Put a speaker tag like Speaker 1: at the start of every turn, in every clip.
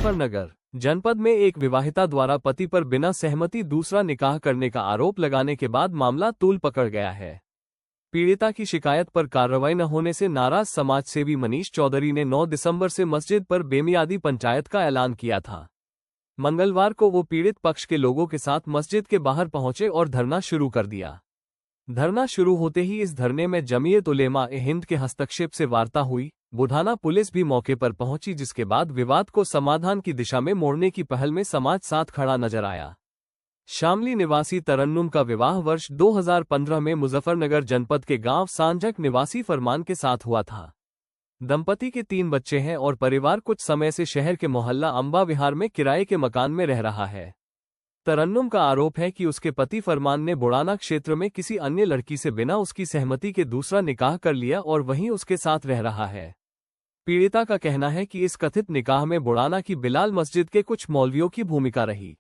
Speaker 1: मुजफ्फरनगर जनपद में एक विवाहिता द्वारा पति पर बिना सहमति दूसरा निकाह करने का आरोप लगाने के बाद मामला तूल पकड़ गया है। पीड़िता की शिकायत पर कार्रवाई न होने से नाराज समाजसेवी मनीष चौधरी ने 9 दिसंबर से मस्जिद पर बेमियादी पंचायत का ऐलान किया था। मंगलवार को वो पीड़ित पक्ष के लोगों के साथ मस्जिद के बाहर पहुंचे और धरना शुरू कर दिया। धरना शुरू होते ही इस धरने में जमीयत उलेमा-ए-हिंद के हस्तक्षेप से वार्ता हुई। बुढ़ाना पुलिस भी मौके पर पहुंची, जिसके बाद विवाद को समाधान की दिशा में मोड़ने की पहल में समाज साथ खड़ा नजर आया। शामली निवासी तरन्नुम का विवाह वर्ष 2015 में मुजफ्फरनगर जनपद के गांव सांझक निवासी फरमान के साथ हुआ था। दंपति के 3 बच्चे हैं और परिवार कुछ समय से शहर के मोहल्ला अंबा विहार में किराए के मकान में रह रहा है। तरन्नुम का आरोप है कि उसके पति फरमान ने बुढ़ाना क्षेत्र में किसी अन्य लड़की से बिना उसकी सहमति के दूसरा निकाह कर लिया और वहीं उसके साथ रह रहा है। पीड़िता का कहना है कि इस कथित निकाह में बुढ़ाना की बिलाल मस्जिद के कुछ मौलवियों की भूमिका रही।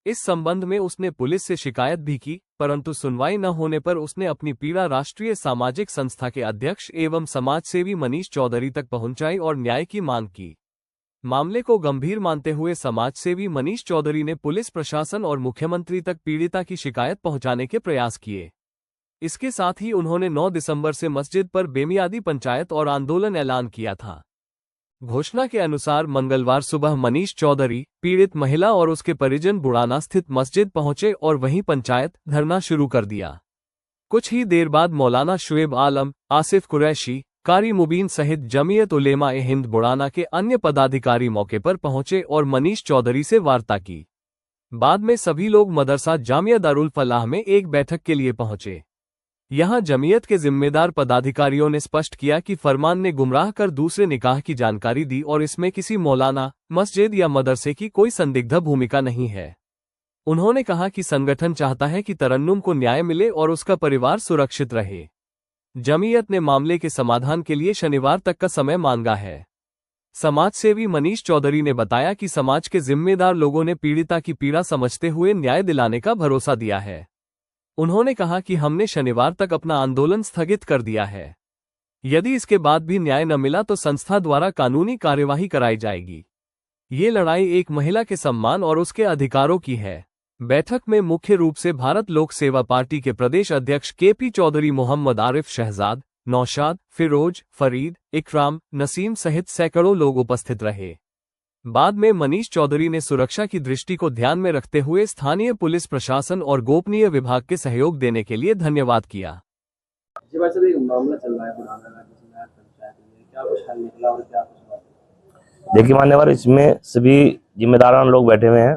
Speaker 1: इस संबंध में उसने पुलिस से शिकायत भी की, परंतु सुनवाई न होने पर उसने अपनी पीड़ा राष्ट्रीय सामाजिक संस्था के अध्यक्ष एवं समाजसेवी मनीष चौधरी तक पहुंचाई और न्याय की मांग की। मामले को गंभीर मानते हुए समाजसेवी मनीष चौधरी ने पुलिस प्रशासन और मुख्यमंत्री तक पीड़िता की शिकायत पहुंचाने के प्रयास किए। इसके साथ ही उन्होंने 9 दिसंबर से मस्जिद पर बेमियादी पंचायत और आंदोलन ऐलान किया था। घोषणा के अनुसार मंगलवार सुबह मनीष चौधरी, पीड़ित महिला और उसके परिजन बुढ़ाना स्थित मस्जिद पहुंचे और वहीं पंचायत धरना शुरू कर दिया। कुछ ही देर बाद मौलाना शुएब आलम, आसिफ कुरैशी, कारी मुबीन सहित जमीयत उलेमा-ए-हिंद बुढ़ाना के अन्य पदाधिकारी मौके पर पहुंचे और मनीष चौधरी से वार्ता की। बाद में सभी लोग मदरसा जामिया दारुल फलाह में एक बैठक के लिए पहुंचे। यहां जमीयत के जिम्मेदार पदाधिकारियों ने स्पष्ट किया कि फरमान ने गुमराह कर दूसरे निकाह की जानकारी दी और इसमें किसी मौलाना, मस्जिद या मदरसे की कोई संदिग्ध भूमिका नहीं है। उन्होंने कहा कि संगठन चाहता है कि तरन्नुम को न्याय मिले और उसका परिवार सुरक्षित रहे। जमीयत ने मामले के समाधान के लिए शनिवार तक का समय मांगा है। समाजसेवी मनीष चौधरी ने बताया कि समाज के जिम्मेदार लोगों ने पीड़िता की पीड़ा समझते हुए न्याय दिलाने का भरोसा दिया है। उन्होंने कहा कि हमने शनिवार तक अपना आंदोलन स्थगित कर दिया है। यदि इसके बाद भी न्याय न मिला तो संस्था द्वारा कानूनी कार्यवाही कराई जाएगी। ये लड़ाई एक महिला के सम्मान और उसके अधिकारों की है। बैठक में मुख्य रूप से भारत लोक सेवा पार्टी के प्रदेश अध्यक्ष KP चौधरी, मोहम्मद आरिफ शहजाद, नौशाद, फिरोज, फरीद, इकराम, नसीम सहित सैकड़ों लोग उपस्थित रहे। बाद में मनीष चौधरी ने सुरक्षा की दृष्टि को ध्यान में रखते हुए स्थानीय पुलिस प्रशासन और गोपनीय विभाग के सहयोग देने के लिए धन्यवाद किया।
Speaker 2: देखिए मान्यवर, इसमें सभी जिम्मेदार लोग बैठे हुए हैं।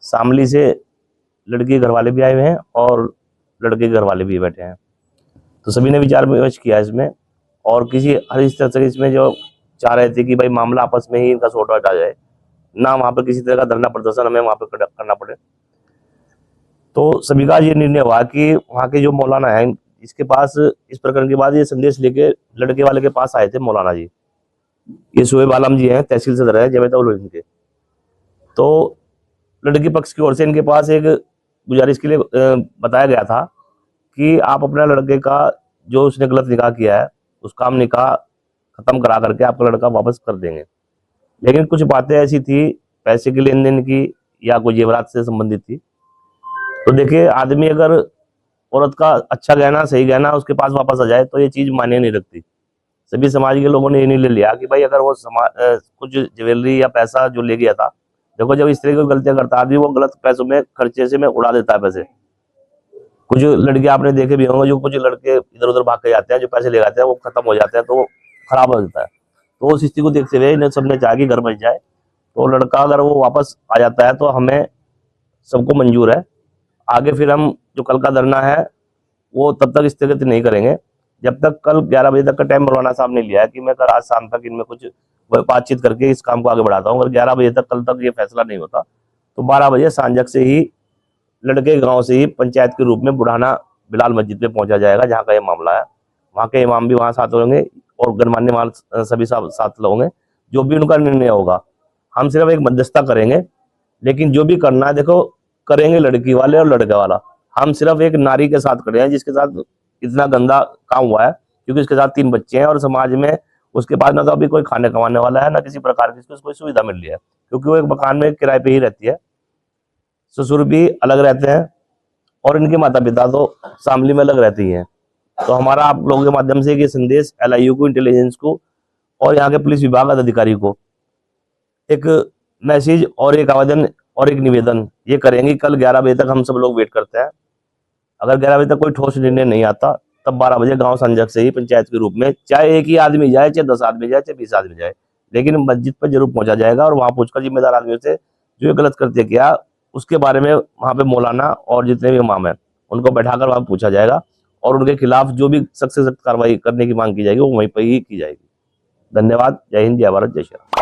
Speaker 2: शामली से लड़के घर वाले भी आए हुए हैं और लड़के घर वाले भी बैठे हैं, तो सभी ने विचार विमर्श किया इसमें। और किसी हर इस तरह से इसमें जो चाह रहे थे कि भाई मामला आपस में ही इनका सॉर्ट आउट आ जाए, ना वहाँ पे किसी तरह का धरना प्रदर्शन हमें वहाँ पे करना पड़े। तो सभी का ये निर्णय हुआ कि वहाँ के जो मौलाना है, इसके पास इस प्रकरण के बाद ये संदेश लेके लड़के वाले के पास आए थे मौलाना जी। ये शुएब आलम जी हैं, तहसील सदर है जमीयत उलेमा-ए-हिंद के। तो लड़की पक्ष की ओर से इनके पास एक गुजारिश के लिए बताया गया था कि आप अपना लड़के का जो उसने गलत निकाह किया है उसका हम निकाह खत्म करा करके आपका लड़का वापस कर देंगे। लेकिन कुछ बातें ऐसी थी, पैसे के लेन देन की या कोई जेवरात से संबंधित थी। तो देखिए, आदमी अगर औरत का अच्छा गहना, सही गहना उसके पास वापस आ जाए तो ये चीज मायने नहीं रखती। सभी समाज के लोगों ने ये निर्णय लिया कि भाई अगर वो कुछ ज्वेलरी या पैसा जो ले गया था, देखो जब इस तरह की गलतियां करता आदमी वो गलत पैसों में खर्चे से में उड़ा देता है पैसे। कुछ लड़के आपने देखे भी होंगे, जो कुछ लड़के इधर उधर भाग के जाते हैं, जो पैसे ले जाते हैं वो खत्म हो जाते हैं, तो खराब हो जाता है। तो उस स्थिति को देखते हुए इन्हें सबने चाहा कि घर बच जाए, तो लड़का अगर वो वापस आ जाता है तो हमें सबको मंजूर है। आगे फिर हम जो कल का धरना है वो तब तक स्थगित नहीं करेंगे जब तक कल 11 बजे तक का टाइम मौलाना साहब ने लिया है कि मैं कल आज शाम तक इनमें कुछ बातचीत करके इस काम को आगे बढ़ाता हूँ। अगर 11 बजे तक कल तक ये फैसला नहीं होता तो 12 बजे सांझक से ही लड़के गाँव से ही पंचायत के रूप में बुढ़ाना बिलाल मस्जिद पे पहुंचा जाएगा, जहाँ का ये मामला है। वहाँ के इमाम भी वहाँ साथ होंगे और गणमान्य माल सभी साथ होंगे। जो भी उनका निर्णय होगा हम सिर्फ एक मध्यस्थता करेंगे, लेकिन जो भी करना है देखो करेंगे लड़की वाले और लड़के वाला। हम सिर्फ एक नारी के साथ खड़े हैं जिसके साथ इतना गंदा काम हुआ है, क्योंकि उसके साथ 3 बच्चे हैं और समाज में उसके पास ना तो अभी कोई खाने कमाने वाला है, ना किसी प्रकार की कोई सुविधा मिल रही है, क्योंकि वो एक मकान में किराए पे ही रहती है। ससुर भी अलग रहते हैं और इनके माता पिता तो शामली में अलग रहती हैं। तो हमारा आप लोगों के माध्यम से ये संदेश LIU को, इंटेलिजेंस को और यहाँ के पुलिस विभाग अधिकारी को एक मैसेज और एक आवेदन और एक निवेदन ये करेंगे। कल 11 बजे तक हम सब लोग वेट करते हैं। अगर 11 बजे तक कोई ठोस निर्णय नहीं आता, तब 12 बजे गांव संजक से ही पंचायत के रूप में, चाहे एक ही आदमी जाए, चाहे 10 आदमी जाए, चाहे 20 आदमी जाए, लेकिन मस्जिद पर जरूर पहुंचा जाएगा और वहां पहुंचकर जिम्मेदार आदमियों से जो ये गलत कृत्य किया उसके बारे में वहां पे मौलाना और जितने भी इमाम हैं उनको बैठाकर वहां पूछा जाएगा और उनके खिलाफ जो भी सख्त से सख्त कार्रवाई करने की मांग की जाएगी वो वहीं पर ही की जाएगी। धन्यवाद। जय हिंद, जय भारत, जय श्री राम।